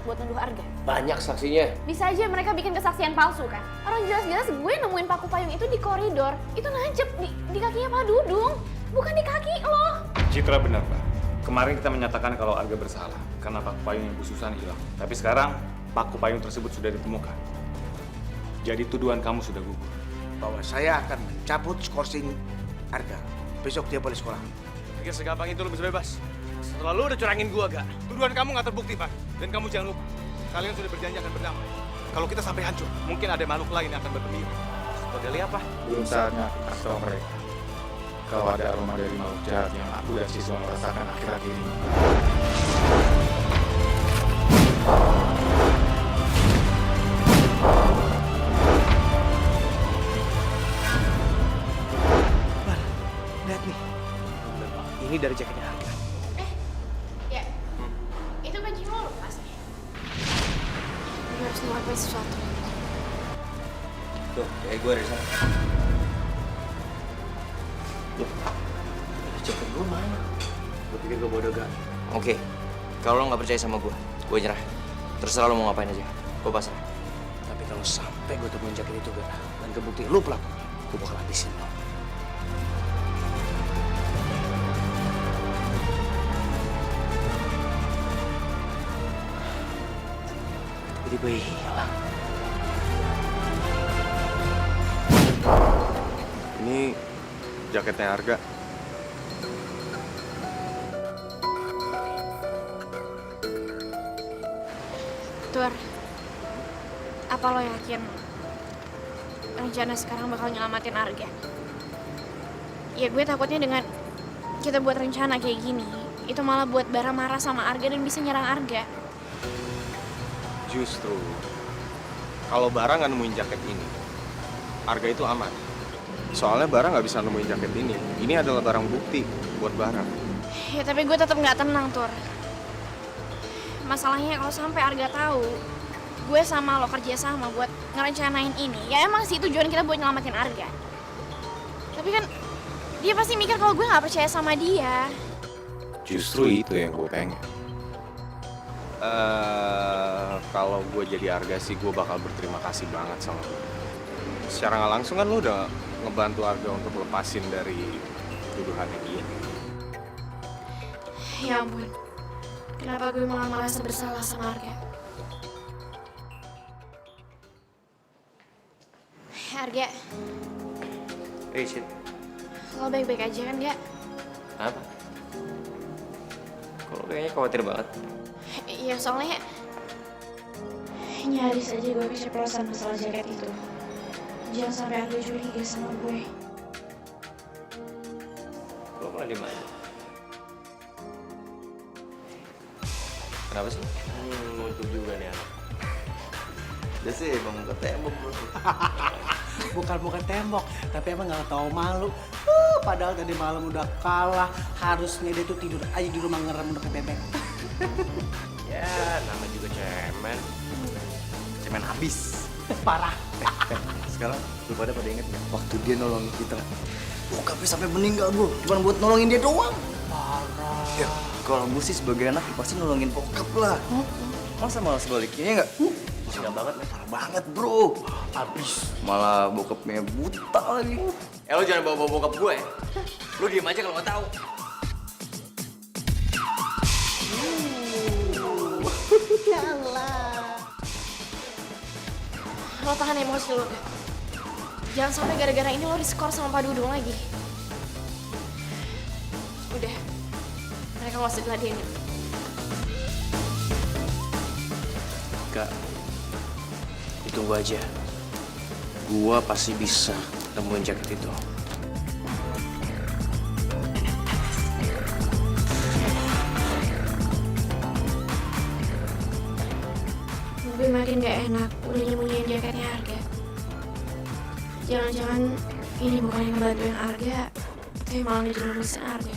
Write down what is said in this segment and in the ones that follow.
nekat buat nuduh Arga? Banyak saksinya. Bisa aja mereka bikin kesaksian palsu kan? Orang jelas-jelas gue nemuin paku payung itu di koridor. Itu nancep di kakinya Pak Dudung, bukan di kaki lo. Citra benar, Pak. Kemarin kita menyatakan kalau Arga bersalah karena paku payung yang Bu Susan hilang. Tapi sekarang paku payung tersebut sudah ditemukan. Jadi tuduhan kamu sudah gugur. Bahwa saya akan mencabut skorsing Arga. Besok dia boleh sekolah. Pikir segampang itu lu bisa bebas. Setelah lu udah curangin gua, Gak. Tuduhan kamu nggak terbukti, Pak. Dan kamu jangan lupa, kalian sudah berjanji akan berdamai. Kalau kita sampai hancur, mungkin ada makhluk lain yang akan berpemir. Seperti apa? Belum saatnya aku kasih tahu mereka kalau ada aroma dari makhluk jahat yang aku dan siswa merasakan akhir-akhir ini. Lihat nih. Ini dari jaketnya Arga. Ya, itu baju lo lepas nih. Gue harus ngelakuin sesuatu. Tuh, kayak gua dari sana. Loh, jaket gua mana? Gua pikir gua bodoh, Gak. Oke, kalau lo nggak percaya sama gua nyerah. Terserah lo mau ngapain aja, gua pasrah. Tapi kalau sampai gua temuin jaket itu, Gak, dan kebukti lo pelaku, gua bakal habisin lo. Tiba-tiba hilang. Ini jaketnya Arga. Tur, apa lo yakin rencana sekarang bakal nyelamatin Arga? Ya gue takutnya dengan kita buat rencana kayak gini, itu malah buat Bara marah sama Arga dan bisa nyerang Arga. Justru, kalau Bara nggak nemuin jaket ini, Arga itu aman. Soalnya Bara nggak bisa nemuin jaket ini. Ini adalah barang bukti buat Bara. Ya tapi gue tetap nggak tenang, Tur. Masalahnya kalau sampai Arga tahu gue sama lo kerja sama buat ngerencanain ini, ya emang sih tujuan kita buat nyelamatin Arga. Tapi kan dia pasti mikir kalau gue nggak percaya sama dia. Justru itu yang gue pengen. Kalau gue jadi Arga sih, gue bakal berterima kasih banget sama lo. Secara nggak langsung kan lo udah ngebantu Arga untuk lepasin dari tuduhannya dia. Ya ampun, kenapa gue malah merasa bersalah sama Arga? Arga, Hey, shit. lo baik-baik aja kan, Ga? Apa? Kok lo kayaknya khawatir banget? Iya, soalnya nyaris aja gue keceplosan masalah jaket itu. Jangan sampai Arga curiga sama gue. Lo malah diem aja. Kenapa sih? Muncul juga nih anak. Dia sih emang ke tembok bro. Bukan tembok, tapi emang nggak tahu malu. Padahal tadi malam udah kalah, harusnya dia tuh tidur aja di rumah ngerem udah bebek. Ya, nama juga cemen. Cemen habis. Parah. Sekarang lu pada inget nggak waktu dia nolongin kita? Bokapnya sampai meninggal bro, cuma buat nolongin dia doang. Parah. Ya, kalau gue sih sebagai anak ya pasti nolongin bokap lah. Masa malah sebaliknya ya nggak? Gila banget nih. Parah banget bro. Habis malah bokapnya buta lagi. Lo jangan bawa-bawa bokap gue ya. Lo diem aja kalau nggak tahu. Lo tahan emosi lo, Ga. Jangan sampai gara-gara ini lo diskor sama Pak Dudung lagi. Udah, mereka nggak usah diladenin. Kak, ditunggu aja. Gua pasti bisa temuin jaket itu. Gue makin gak enak udah nyembunyiin jaketnya Arga. Jangan-jangan ini bukan yang ngebantuin Arga, tapi malah ngejerumusin Arga.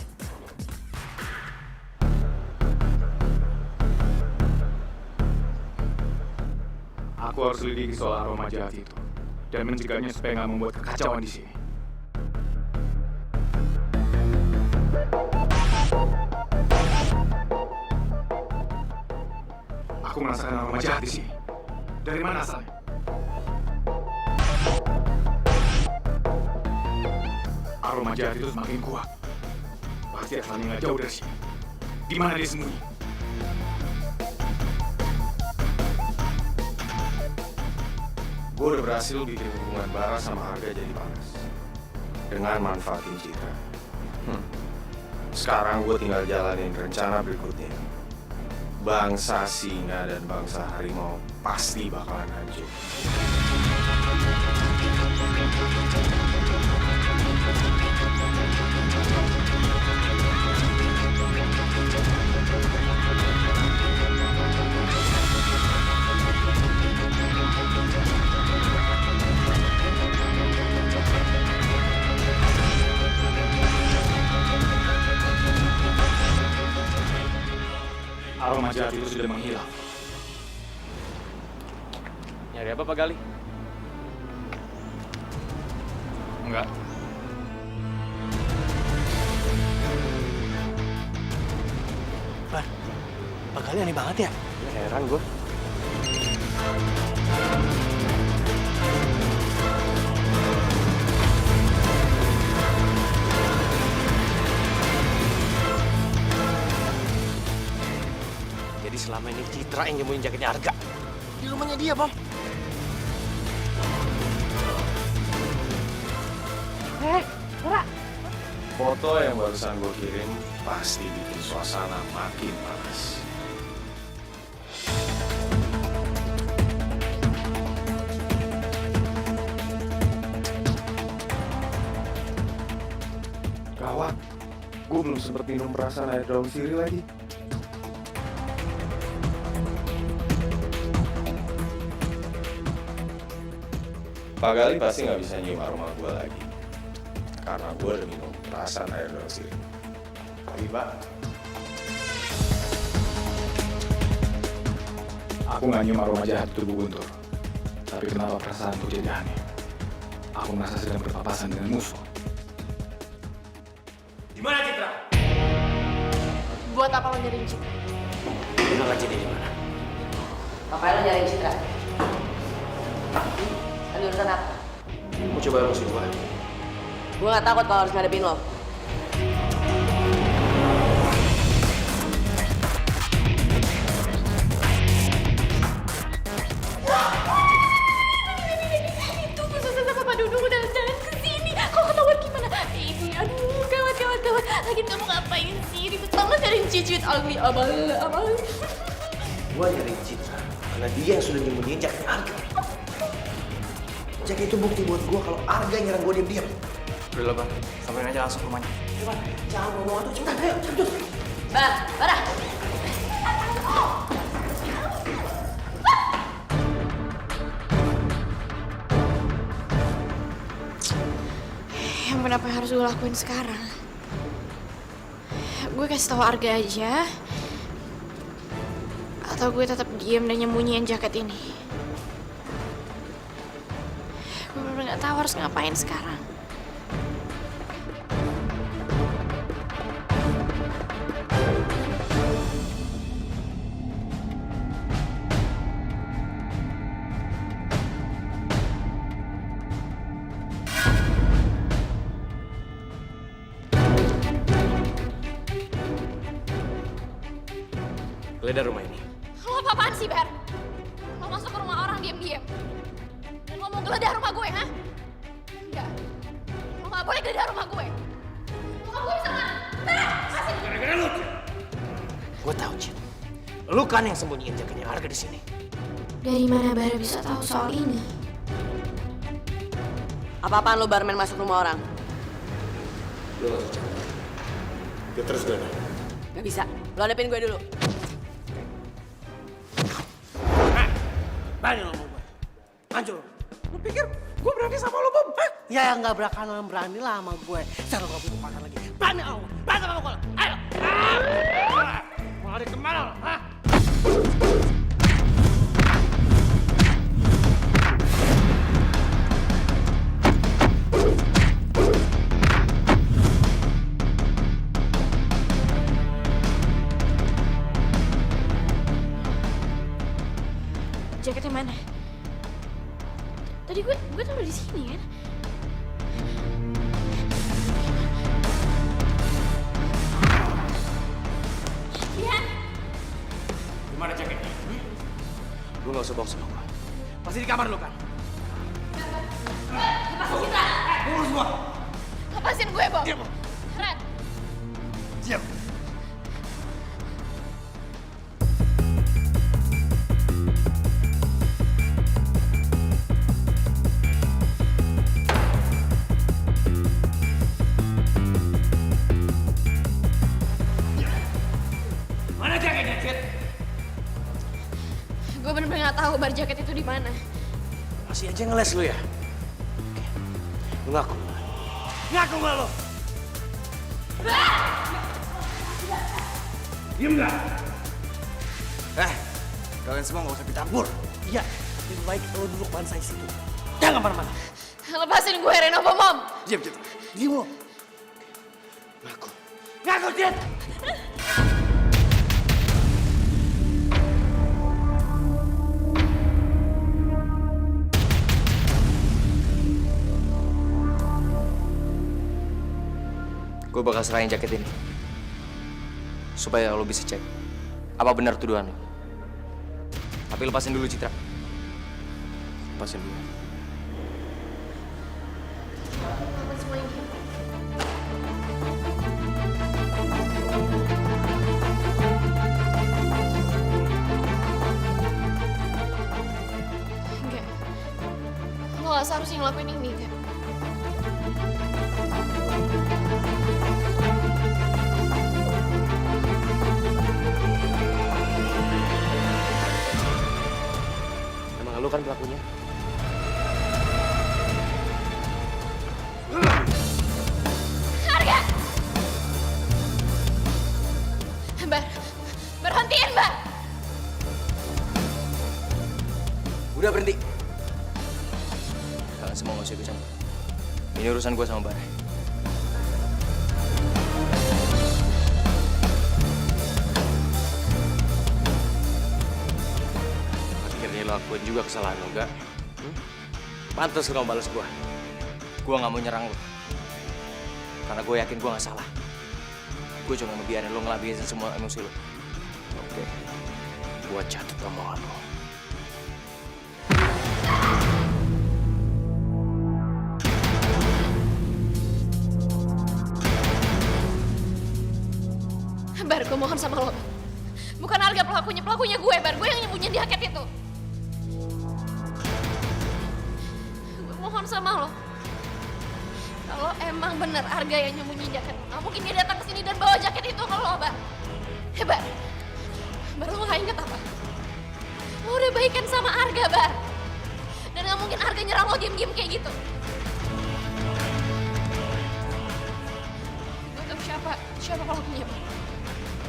Aku harus selidiki soal aroma jahat itu dan mencegahnya supaya nggak membuat kekacauan di sini. Aku merasakan aroma jahat di sini. Dari mana asalnya? Aroma jahat itu semakin kuat. Pasti asalnya nggak jauh dari sini. Di mana dia sembunyi? Gue udah berhasil bikin hubungan Bara sama Arga jadi panas. Dengan manfaatin Citra. Sekarang gue tinggal jalanin rencana berikutnya. Bangsa singa dan bangsa harimau pasti bakalan hancur. Aroma jahat itu sudah menghilang. Nyari apa, Pak Gali? Enggak. Bar, Pak Gali aneh banget ya. Heran gue. Jadi selama ini Citra yang nyembunyiin jaketnya Arga. Di rumahnya dia, Bang. Foto yang barusan gue kirim pasti bikin suasana makin panas. Gawat, gue belum sempat minum perasaan air daun sirih lagi. Pak Gali pasti nggak bisa nyium aroma gue lagi. Karena gue udah minum perasaan air daun sirih. Lagi, Pak. Aku nggak nyium aroma jahat tubuh Guntur. Tapi kenapa perasaanku jadi aneh? Aku merasa sedang berpapasan dengan musuh. Di mana Citra? Buat apa lo nyariin Citra? Bilang aja dia di mana. Ngapain lo nyariin Citra? Ada urusan apa? Mau coba musuh gua. Gue gak takut kalau harus ngadepin lo. Itu bersama sama Pak Dudung udah jalan ke sini. Kok ketahuan gimana? Ini aduh, gawat. Lagi kamu ngapain sih? Ribet banget nyariin cicit ugly abal. Gua nyariin Citra karena dia yang sudah nyembunyiin jaketnya Arga. Jaket itu bukti buat gua kalau Arga nyerang gua diam-diam. Udah lah, Bang. Sampein aja langsung ke rumahnya. Coba, jangan ngomong itu, cepetan, ayo, cepet. Bara! Yang kenapa harus gue lakuin sekarang? Gue kasih tahu Arga aja. Atau gue tetap diam dan nyembunyiin jaket ini. Gue bener-bener gak tahu harus ngapain sekarang. Geledah rumah ini. Lo apa-apaan sih, Ber? Lo masuk ke rumah orang diam-diam. Dan lo mau geledah rumah gue, ha? Enggak. Lo gak boleh geledah rumah gue. Rumah gue bisa mana? Ber, kasih! Gara-gara lu. Gua tahu, Cid. Lu kan yang sembunyiin jaketnya Arga di sini. Dari mana Bara bisa tahu soal ini? Apa-apaan lo barman masuk rumah orang? Lu gak usah campur. Dia terus geledah. Gak bisa. Lo hadapin gue dulu. Berani lo sama gue. Hancur. Lu pikir gue berani sama lo, Bom? Hah? Ya nggak bakalan berani lah sama gue. Sekarang gue butuh makan lagi. Berani sama gue. Berani sama gue. Ayo. Mau lari kemana lo? Hah? Jaketnya mana? Tadi gue tuh udah di sini kan? Iya. Gimana jaketnya? Lu gak usah bohong sama gue. Pasti di kamar lu kan? Lepasin kita! Urus gua! Lepasin gue, Bob! Diam! Ren! Diam! Mana jaketnya, Cid? Gue bener-bener gak tahu bar jaket itu di mana. Masih aja ngeles lu ya? Oke. Lu ngaku. Ngaku nggak lo? Diem nggak? Kalian semua nggak usah dicampur. Iya, lebih baik lo duduk bansai situ. Jangan kemana-mana. Lepasin gue, Reno, Mom! Diam, Cid. Diem lo. Ngaku. Ngaku, Cid! Gue bakal serahin jaket ini. Supaya lo bisa cek apa benar tuduhan lo. Tapi lepasin dulu Citra. Lepasin dulu. Ngapain semua ini? Enggak. Lo gak seharusnya ngelakuin ini, kan? Emang lo kan pelakunya? Harga! Berhentiin, Bar! Udah berhenti. Kalian semua gak usah ikut campur. Ini urusan gue sama Bara. Akhirnya lo lakuin juga kesalahan lo, gak? Pantes lo balas gue. Gue gak mau nyerang lo. Karena gue yakin gue gak salah. Gue cuma ngebiarin lo ngelabisin semua emosi lo. Oke. Gue catat omongan lo. Bar, gue mohon sama lo. Bukan Arga pelakunya gue, Bar. Gue yang nyembunyiin di jaket itu. Gue mohon sama lo. Kalau emang bener Arga yang nyembunyiin jaket, nggak mungkin dia datang ke sini dan bawa jaket itu ke lo, Bar. Bar. Bar, lo nggak inget apa? Lo udah baikan sama Arga, Bar. Dan nggak mungkin Arga nyerang lo diem-diem kayak gitu. Gue tahu siapa pelakunya, Bar.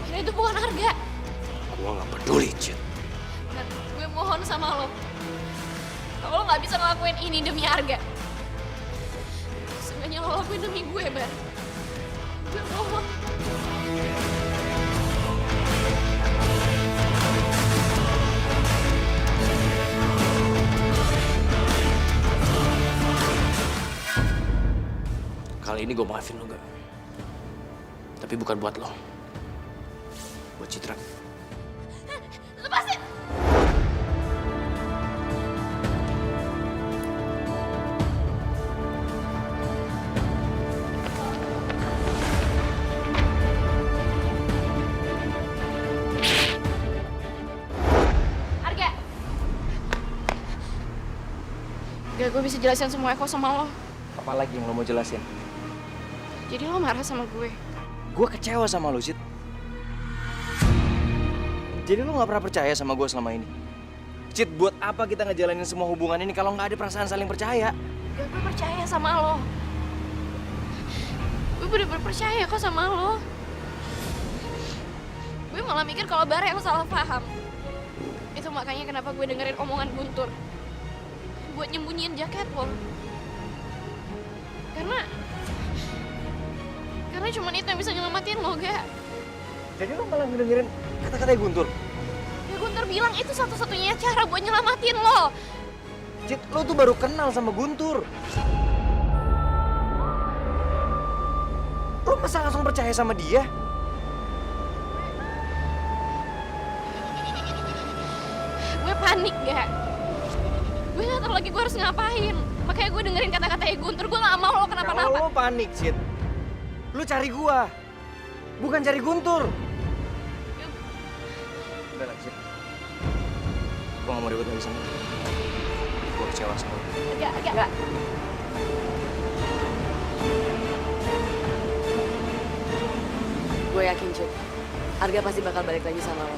Dan itu bukan Arga. Gue gak peduli, Cid. Dan gue mohon sama lo. Kalau lo gak bisa ngelakuin ini demi Arga. Seenggaknya lo lakuin demi gue, Bar. Gue mohon. Kali ini gue maafin lo, gak? Tapi bukan buat lo. Buat Citra. Lepasin! Arga! Gak, gue bisa jelasin semua Eko sama lo. Apa lagi yang lo mau jelasin? Jadi lo marah sama gue. Gue kecewa sama lo, Cid. Jadi lo gak pernah percaya sama gue selama ini? Cid, buat apa kita ngejalanin semua hubungan ini kalau nggak ada perasaan saling percaya? Gak, gue percaya sama lo. Gue bener-bener percaya kok sama lo. Gue malah mikir kalau Bara yang salah paham. Itu makanya kenapa gue dengerin omongan Guntur. Buat nyembunyiin jaket lo. Karena cuma itu yang bisa nyelamatin lo, gak? Jadi lo malah ngedengerin kata-katanya Guntur? Ya Guntur Guntur bilang itu satu-satunya cara buat nyelamatin lo. Cit, lo tuh baru kenal sama Guntur. Lo masa langsung percaya sama dia? Gue panik gak? Gue gak tahu lagi gue harus ngapain. Makanya gue dengerin kata-katanya Guntur. Gue gak mau lo kenapa-napa. Kalau lo panik, Cit, lo cari gua, bukan cari Guntur. Udah lah, Cit. Gue gak mau ribut lagi sama lo. Gue kecewa sama lo. Enggak. Gue yakin, Cid. Arga pasti bakal balik lagi sama lo.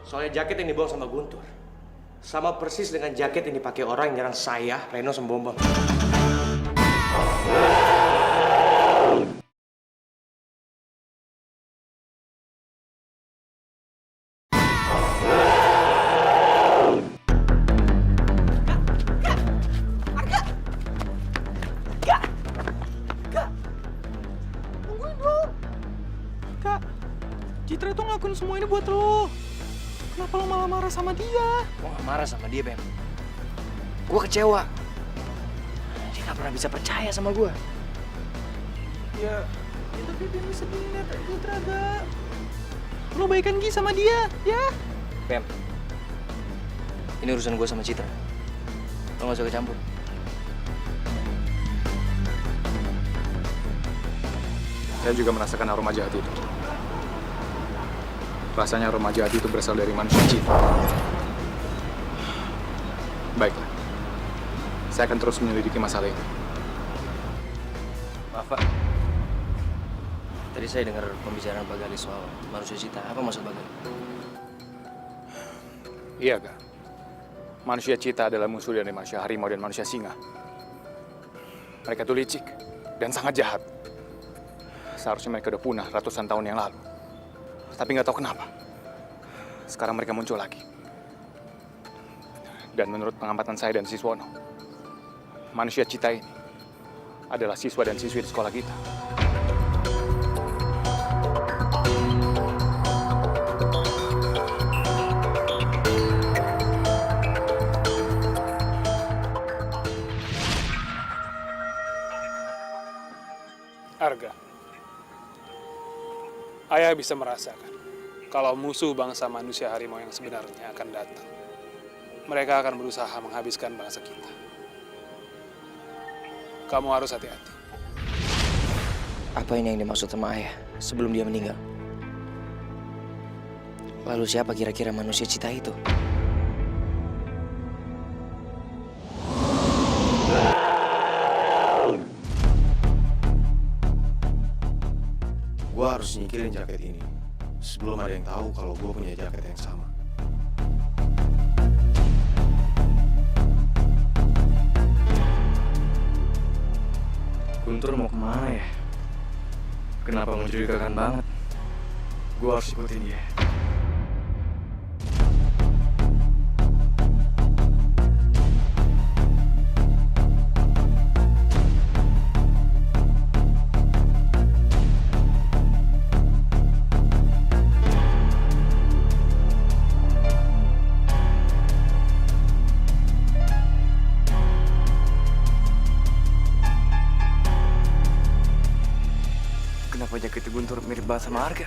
Soalnya jaket yang dibawa sama Guntur sama persis dengan jaket yang dipakai orang yang nyerang saya, Reno, sama Bom Bom. Kak, Citra itu ngelakuin semua ini buat lo. Kenapa lo malah marah sama dia? Gue gak marah sama dia, Bem. Gue kecewa. Dia gak pernah bisa percaya sama gue. Ya tapi dia bisa dilihat Citra gak. Lo baikan Gi sama dia, ya? Bem, ini urusan gue sama Citra. Lo gak usah kecampur. Saya juga merasakan aroma jahat itu. Rasanya aroma jahat itu berasal dari manusia Citra. Baiklah, saya akan terus menyelidiki masalah ini. Maaf, Pak. Tadi saya dengar pembicaraan Pak Gali soal manusia Citra. Apa maksud Pak Gali? Iya, Kak. Manusia Citra adalah musuh dari manusia harimau dan manusia singa. Mereka tuh licik dan sangat jahat. Seharusnya mereka udah punah ratusan tahun yang lalu. Tapi nggak tahu kenapa. Sekarang mereka muncul lagi. Dan menurut pengamatan saya dan Siswono, manusia Citra ini adalah siswa dan siswi di sekolah kita. Arga, ayah bisa merasakan kalau musuh bangsa manusia harimau yang sebenarnya akan datang. Mereka akan berusaha menghabiskan bangsa kita. Kamu harus hati-hati. Apa ini yang dimaksud sama ayah sebelum dia meninggal? Lalu siapa kira-kira manusia Citra itu? Gue harus nyingkirin jaket ini sebelum ada yang tahu kalau gue punya jaket yang sama. Guntur mau kemana ya? Kenapa mencurigakan banget? Gue harus ikutin dia. Kenapa jaket Guntur mirip banget sama Arga?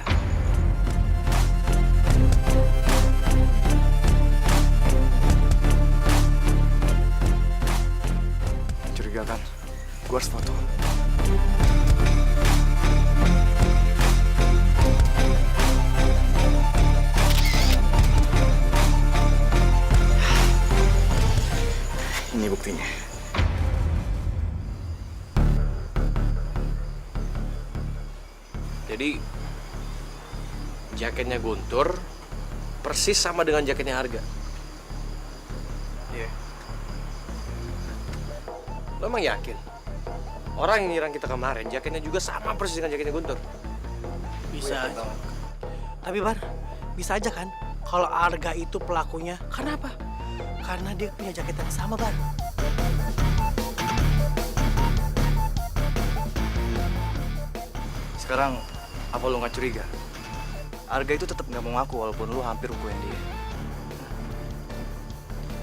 Mencurigakan. Gue harus foto. Ini buktinya. Jadi jaketnya Guntur persis sama dengan jaketnya Arga. Iya. Lo emang yakin? Orang yang nyerang kita kemarin jaketnya juga sama persis dengan jaketnya Guntur. Bisa aja. Tapi Bar, bisa aja kan kalau Arga itu pelakunya. Karena apa? Karena dia punya jaket yang sama, Bar. Sekarang, apa lu nggak curiga? Arga itu tetap nggak mau ngaku walaupun lu hampir hukumin dia.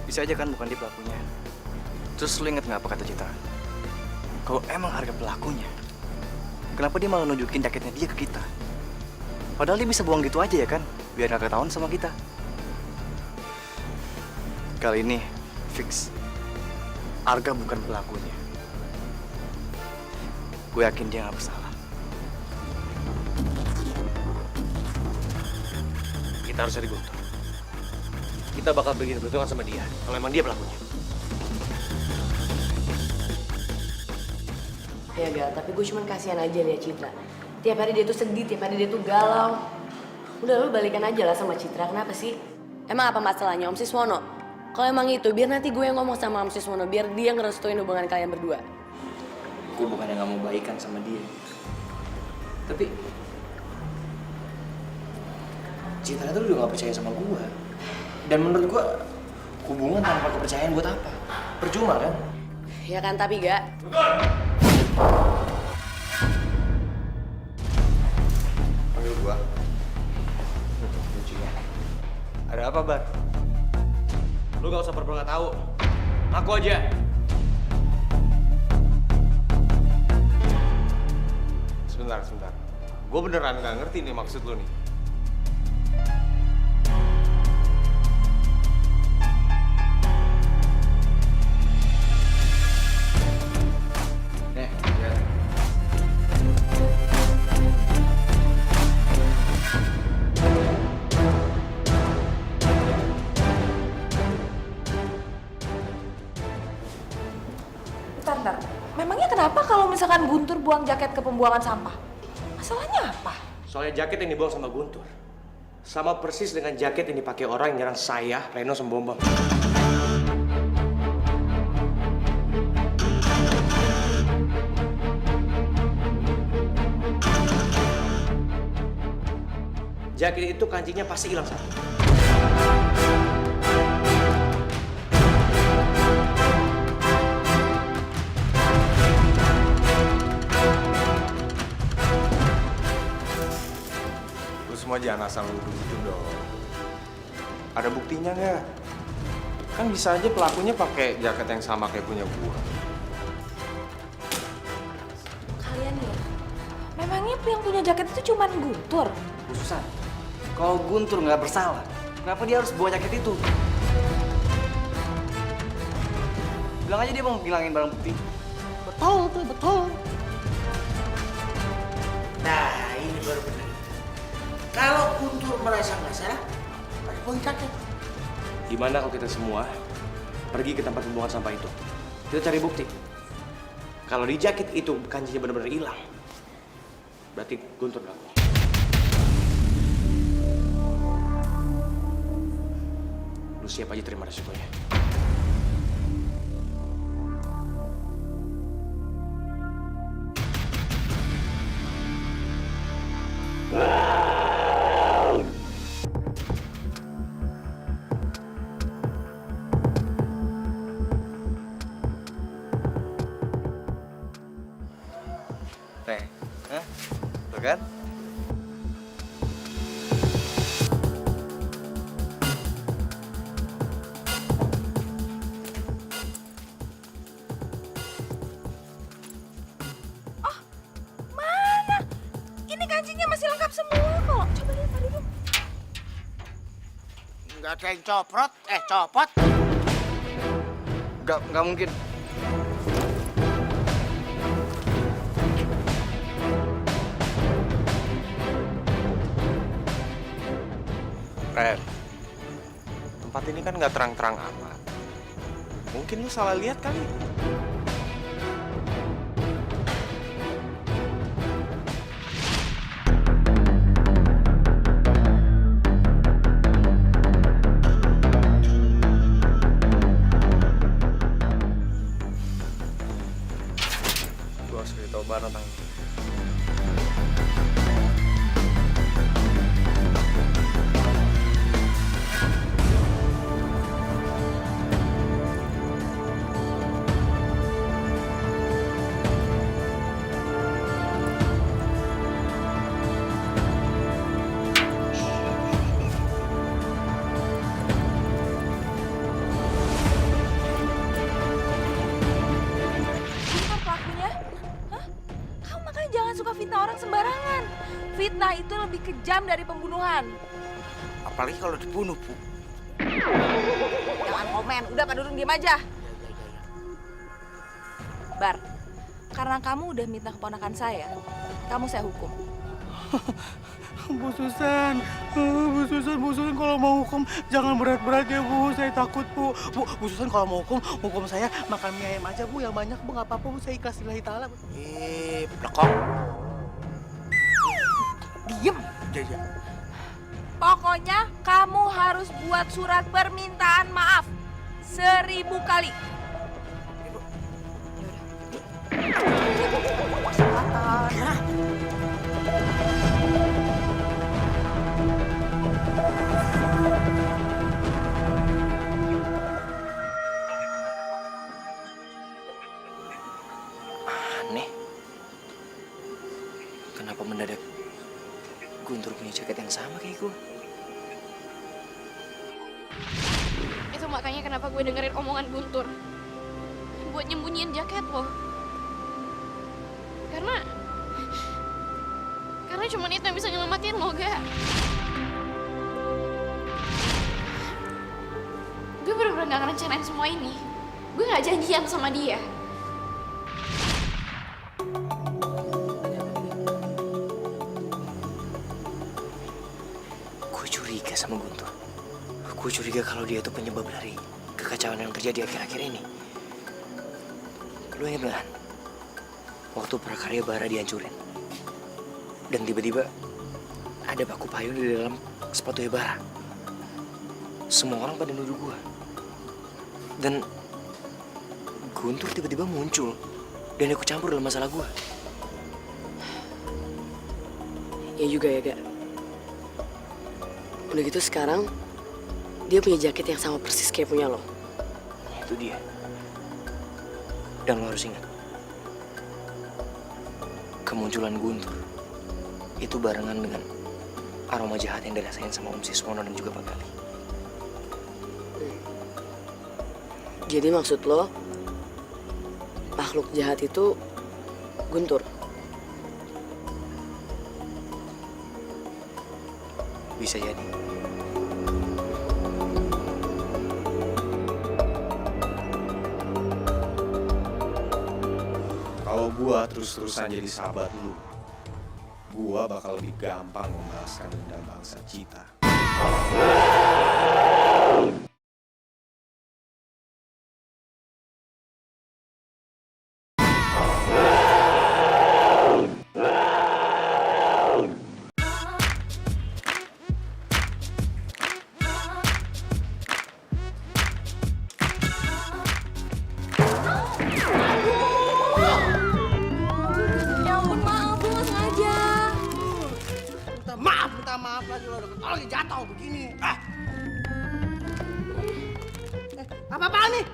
Bisa aja kan bukan dia pelakunya. Terus lu inget nggak apa kata Citra? Kalau emang Arga pelakunya, kenapa dia malah nunjukin jaketnya dia ke kita? Padahal dia bisa buang gitu aja ya kan, biar nggak ketahuan sama kita. Kali ini, fix. Arga bukan pelakunya. Gue yakin dia nggak bersalah. Kita harus cari Guntur. Kita bakal bikin perhitungan sama dia, kalau emang dia pelakunya. Ya gak, tapi gue cuman kasihan aja liat Citra. Tiap hari dia tuh sedih, tiap hari dia tuh galau. Udah lu balikan aja lah sama Citra, kenapa sih? Emang apa masalahnya Om Siswono? Kalau emang itu, biar nanti gue yang ngomong sama Om Siswono, biar dia ngerestuin hubungan kalian berdua. Gue bukannya nggak mau baikan sama dia. Tapi Citra tuh udah gak percaya sama gue. Dan menurut gue, hubungan tanpa kepercayaan buat apa? Percuma kan? Ya kan, tapi gak. Panggil gua. Lucunya. Ada apa, Bar? Lu gak usah pura-pura gak tahu. Ngaku aja. Sebentar. Gue beneran gak ngerti nih maksud lu nih. Ya. Bentar. Memangnya kenapa kalau misalkan Guntur buang jaket ke pembuangan sampah? Masalahnya apa? Soalnya jaket yang dibawa sama Guntur sama persis dengan jaket yang dipakai orang yang nyerang saya, Reno, sama Bombom. Jaket itu kancingnya pasti hilang satu. Lu semua jangan asal nuduh dong. Ada buktinya nggak? Kan bisa aja pelakunya pakai jaket yang sama kayak punya gua. Kalian ya, memangnya yang punya jaket itu cuma Guntur? Susan, kalau Guntur nggak bersalah, kenapa dia harus bawa jaket itu? Bilang aja dia mau ngilangin barang bukti. Betul. Nah, ini baru benar. Kalau Guntur merasa nggak salah, harus buang jaket. Gimana kalau kita semua pergi ke tempat pembuangan sampah itu? Kita cari bukti. Kalau di jaket itu kancingnya benar-benar hilang, berarti Guntur pelakunya. Lu siap aja terima resikonya. Nih, tuh kan? Mana? Ini kancingnya masih lengkap semua kok. Coba lihat tadi dong. Nggak ada yang copot. Nggak mungkin. Ren, tempat ini kan nggak terang-terang amat. Mungkin lu salah lihat kali. Gue harus beritahu Bar tentang ini. kejam dari pembunuhan. Apalagi kalau dibunuh, Bu. Jangan komen, udah Pak Dudung diem aja. Bar, karena kamu udah minta keponakan saya, kamu saya hukum. Bu Susan kalau mau hukum jangan berat-berat ya Bu, saya takut Bu. Bu Susan kalau mau hukum saya makan mie ayam aja Bu, yang banyak Bu, nggak apa-apa Bu, saya ikhlas lillahi ta'ala. Plekok. Diem. Ya. Pokoknya kamu harus buat surat permintaan maaf 1000 kali. Aneh. Kenapa mendadak Guntur punya jaket yang sama kayak gue? Itu makanya kenapa gue dengerin omongan Guntur. Buat nyembunyiin jaket lo. Karena cuma itu yang bisa nyelamatin lo, Ga. Gue bener-bener gak ngerencanain semua ini. Gue gak janjian sama dia. Gue curiga sama Guntur. Gue curiga kalau dia itu penyebab dari kekacauan yang terjadi akhir-akhir ini. Lu inget gak? Waktu prakarya Bara dihancurin. Dan tiba-tiba ada paku payung di dalam sepatu Bara. Semua orang pada nuduh gue. Dan Guntur tiba-tiba muncul dan ikut campur dalam masalah gue. Ya juga ya, Gak. Udah gitu sekarang dia punya jaket yang sama persis kayak punya lo. Itu dia. Dan lo harus ingat, kemunculan Guntur itu barengan dengan aroma jahat yang dirasain sama Om Siswono dan juga Pak Gali. Jadi maksud lo, makhluk jahat itu Guntur? Bisa jadi. Kalau gua terus-terusan jadi sahabat lu, gua bakal lebih gampang membalaskan dendam bangsa Cita. Ya ampun, maaf, gue gak sengaja. Minta maaf lagi lo udah ketolong jatuh begini. Apa-apaan nih?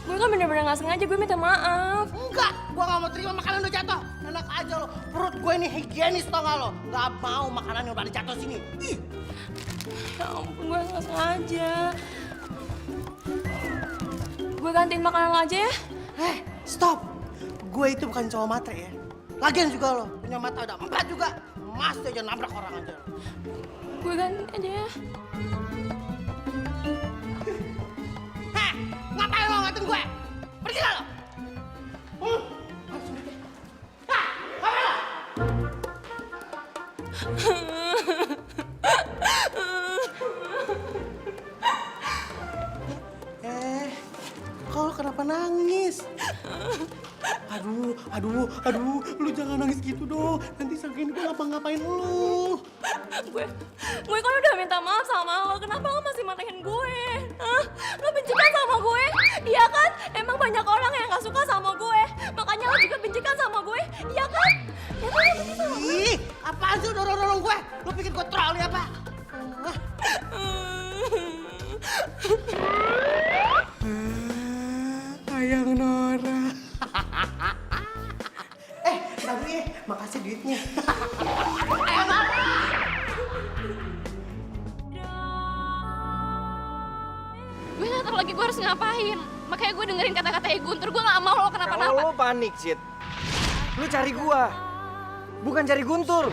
Gue kan bener-bener gak sengaja, gue minta maaf. Enggak, gua gak mau terima makanan udah jatuh. Enak aja lo, perut gue ini higienis tau gak lo? Gak mau makanan yang pada jatuh sini. Ih. Ya ampun, gue gak sengaja. Gue gantiin makanan lo aja ya. Stop. Gue itu bukan cowok matre ya. Lagian juga lo, punya mata ada 4 juga. Mas aja nabrak orang aja. Gue gantiin aja ya. Ngapain lo ngatain gue? Pergi lah lo. Ngapain lo? Kau kenapa nangis? Aduh, lu jangan nangis gitu dong. Nanti sangkain gue ngapa-ngapain lu. Gue kan udah minta maaf sama lo, kenapa lo masih marahin gue? Hah? Lo benci kan sama gue? Iya kan? Emang banyak orang yang gak suka sama gue. Makanya lo juga benci kan sama gue? Iya kan? Ya kan lo benci sama gue? Ih, apaan sih dorong-dorong gue? Lu pikir gue troll ya, Pak? Ayang Nora. Tapi makasih duitnya. Ayang Nora. Gue gak tahu lagi gue harus ngapain. Makanya gue dengerin kata-katanya Guntur. Gue gak mau lo kenapa-napa. Kalau lo panik, Cid, lu cari gua, bukan cari Guntur.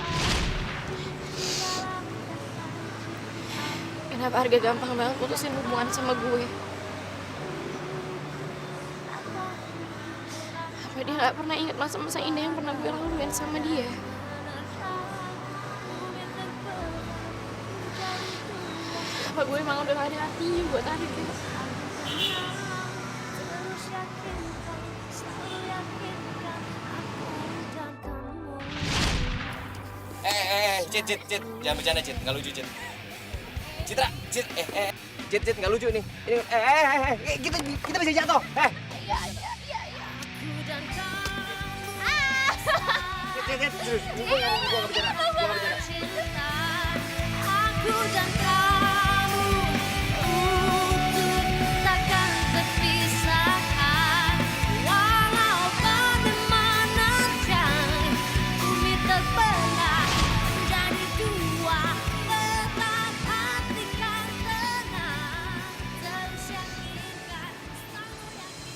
Kenapa Arga gampang banget putusin hubungan sama gue? Apa dia gak pernah ingat masa-masa indah yang pernah gue laluin sama dia? Apa gue emang udah gak ada hatinya buat Arga? Cit, jangan bercanda, Cit, nggak lucu, Cit. Citra, Cit, Cit, nggak lucu nih. Ini, kita bisa jatuh, Cit, terus, gua nggak bercanda. Aku dan kamu untuk takkan terpisahkan, walau bagaimanapun bumi terbelah menjadi dua, tetap hatikan tenang, terus yakinkan, selalu yakin.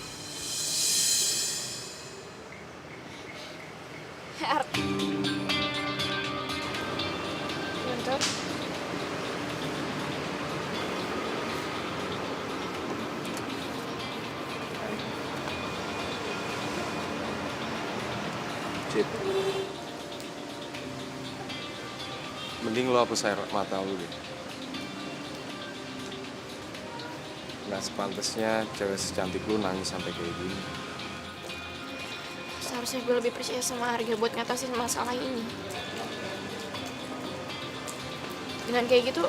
Guntur. Cit, mending lo hapus air mata lu deh. Nggak sepantasnya cewek secantik lu nangis sampai kayak gini. Seharusnya gue lebih percaya sama Arga buat ngatasin masalah ini. Dengan kayak gitu,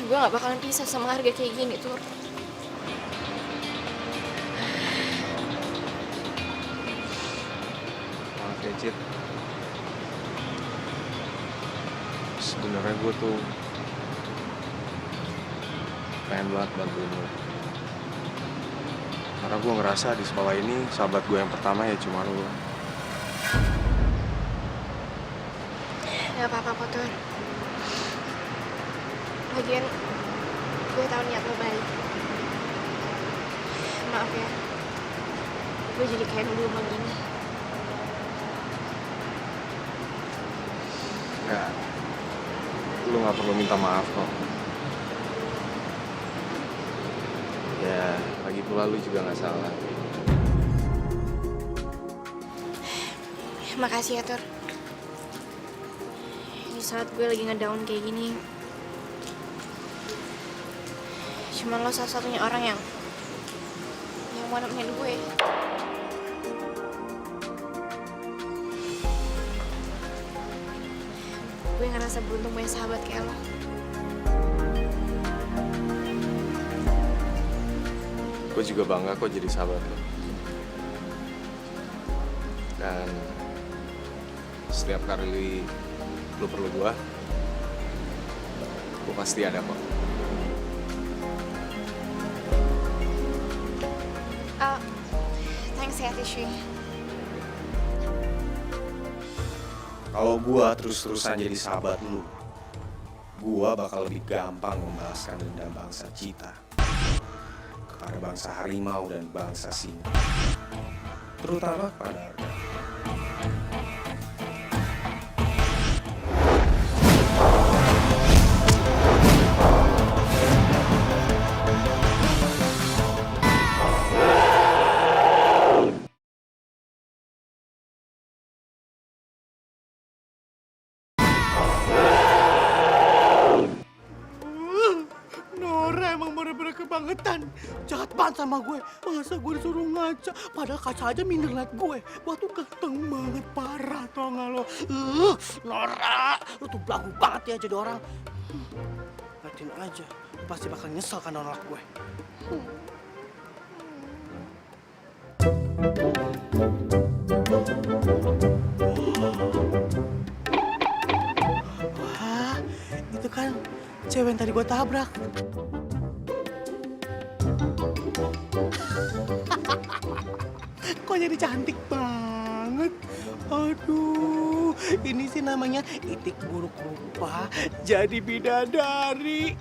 gue gak bakalan pisah sama Arga kayak gini, Tur. Maaf ya, Cit. Sebenarnya gue tuh pengen banget bantuin lo. Karena gue ngerasa di sekolah ini sahabat gue yang pertama ya cuma lo. Gak apa-apa kok, Tur. Lagian, gue tahu niat lo baik. Maaf ya, gue jadi kayak dulu begini. Enggak, lu nggak perlu minta maaf kok. Ya, lagi pula lu juga nggak salah. Makasih ya, Tur. Di saat gue lagi ngedown kayak gini, cuman lo satu-satunya orang yang mau nemenin gue. Gue ngerasa beruntung punya sahabat kayak lo. Gue juga bangga kok jadi sahabat lo. Dan setiap kali lo perlu gue pasti ada kok. Thanks ya, Tishi. Kalau gue terus-terusan jadi sahabat lu, gue bakal lebih gampang membalaskan dendam bangsa Cita kepada bangsa harimau dan bangsa singa, terutama kepada Arga. Nora emang bener-bener kebangetan. Jahat banget sama gue. Masa gue disuruh ngaca, padahal kaca aja minder liat gue. Gue tuh ganteng banget, parah tau gak lo. Nora, lu tuh belagu banget ya jadi orang. Liatin aja, lu pasti bakal nyesel kan nolak gue. Wah, itu kan cewek yang tadi gue tabrak. Kok jadi cantik banget. Aduh, ini sih namanya itik buruk rupa jadi bidadari.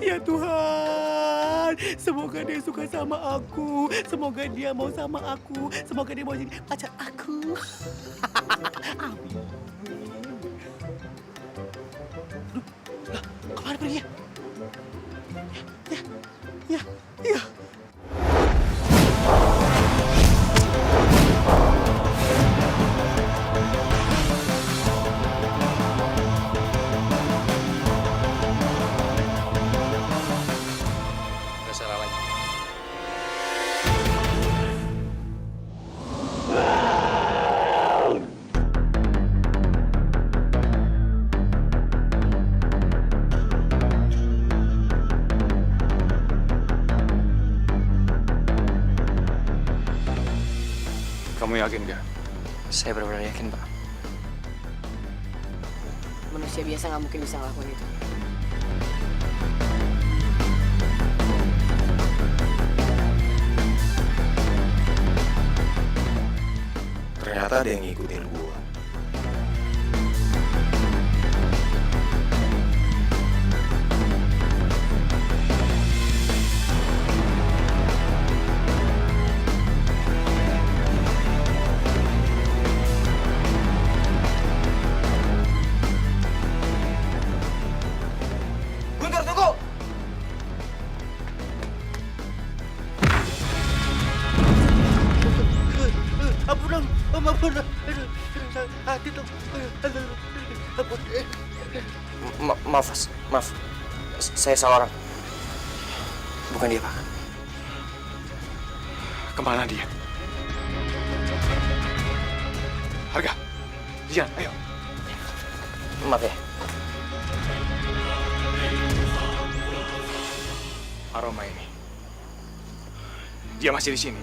Ya Tuhan, semoga dia suka sama aku, semoga dia mau sama aku, semoga dia mau jadi pacar aku. Kemana pergi ya? Ya. Gak salah lagi. Kamu yakin gak? Saya benar-benar yakin, Pak. Manusia biasa nggak mungkin bisa ngelakuin itu. Ternyata ada yang ngikutin gua. Guntur, tunggu! Ampun, Om, ampun. Aduh, sakit, Om. Ampun. Maaf, Mas. Maaf. Saya salah orang. Bukan dia, Pak. Kemana dia? Harga, Jian, ayo. Maaf ya. Aroma ini. Dia masih di sini.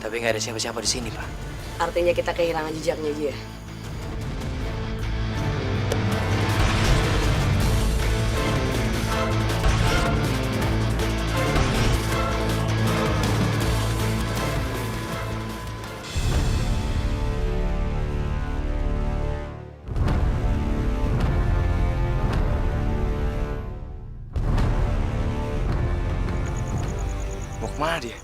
Tapi nggak ada siapa-siapa di sini, Pak. Artinya kita kehilangan jejaknya dia. Mau kemana dia?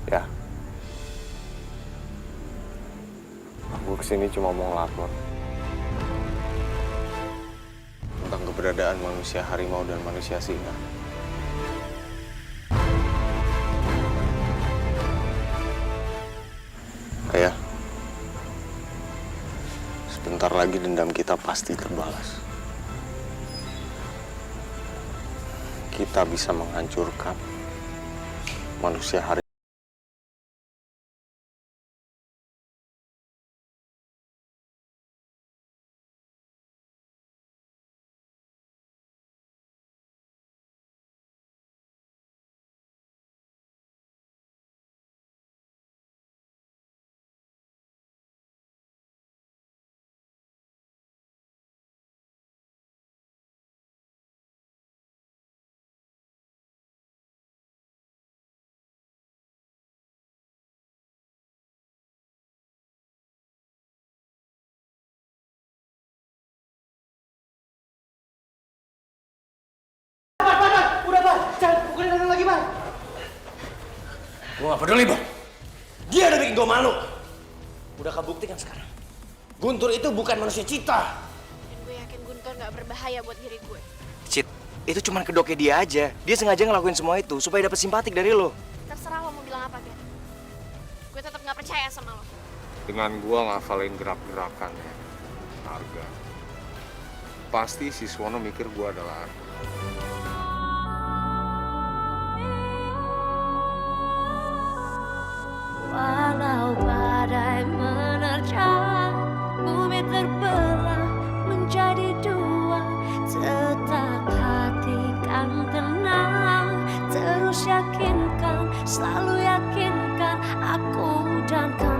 Ya. Aku kesini cuma mau ngelapor tentang keberadaan manusia harimau dan manusia singa. Ayah, sebentar lagi dendam kita pasti terbalas. Kita bisa menghancurkan manusia harimau. Udah, Bang. Jangan pukulin orang lagi, Bang. Gue gak peduli, Bang. Dia udah bikin gue malu. Udah kebuktikan sekarang. Guntur itu bukan manusia Cita. Dan gue yakin Guntur gak berbahaya buat diri gue. Cit, itu cuma kedoknya dia aja. Dia sengaja ngelakuin semua itu supaya dapat simpatik dari lo. Terserah lo mau bilang apa, Gen. Gue tetap gak percaya sama lo. Dengan gua ngafalin gerak-gerakannya, Harga, pasti si Swono mikir gua adalah Arga. Walau badai menerjang, bumi terbelah menjadi dua, tetap hati kan tenang, terus yakinkan, selalu yakinkan aku dan kamu.